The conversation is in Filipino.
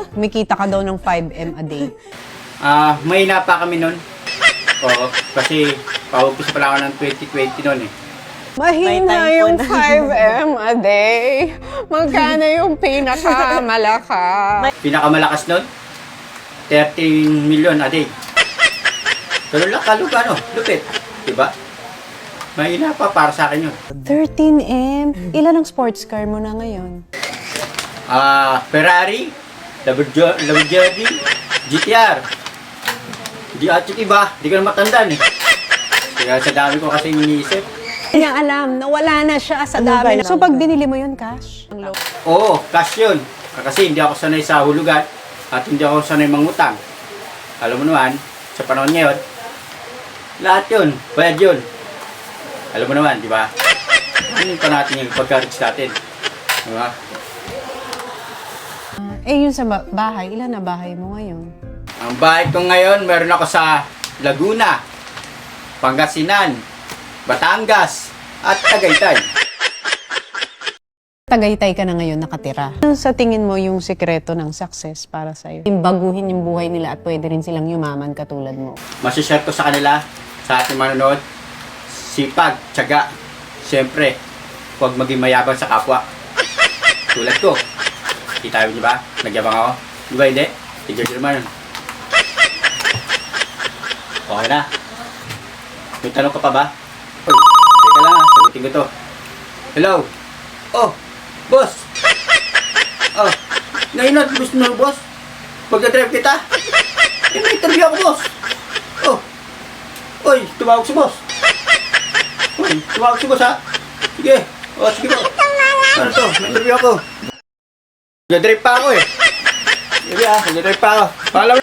Kumikita ka daw ng 5M a day. May pa kami nun. Oo, kasi paumpisa pala ako ng 2020 nun eh. Mahina yung 5M a day. Magkano yung pinakamalakas? Pinakamalakas nun, 13 million a day. Pero lakaluga, no? Lupit. Diba? Mahina pa para sa akin yun. 13M? Ilan ang sports car mo na ngayon? Ferrari, Lamborghini, GTR. Di at yung iba, di ko na matandaan eh. Kaya sa dami ko kasi iniisip. Hindi niya alam na wala na siya sa dami. So pag binili mo yun, cash? Oo, cash yun. Kasi hindi ako sanay sa hulugan at hindi ako sanay mangutang. Alam mo naman, sa panahon ngayon, lahat yun, bayad yun. Alam mo naman, di ba? Ano pa natin yung pagka-rich natin? Di ba? Yun sa bahay, ilan na bahay mo ngayon? Ang bahay ko ngayon, meron ako sa Laguna, Pangasinan, Batangas, at Tagaytay. Tagaytay ka na ngayon nakatira. Ano sa tingin mo yung sikreto ng success para sa'yo? Baguhin yung buhay nila at pwede rin silang yumaman katulad mo. Masishare ko sa kanila, sa ating manonood, sipag, tiyaga. Siyempre, huwag maging mayabang sa kapwa. Tulad ko. Kita niyo ba? Nagyabang ako. Di ba hindi? Tigil nyo naman. Okay na. May tanong ka pa ba? Uy, teka lang ha. Sagutin ko to. Hello? Oh, boss! Oh, ngayon na, gusto mo, boss? Pagka-drive kita? May interview ako, boss! Oh! Uy, tumawag si boss! Uy, tumawag si boss ha? Sige! Oh, sige po! Ano to? May interview ako! Nag-drive pa ako eh! Sige ha, nag-drive pa ako! Paalam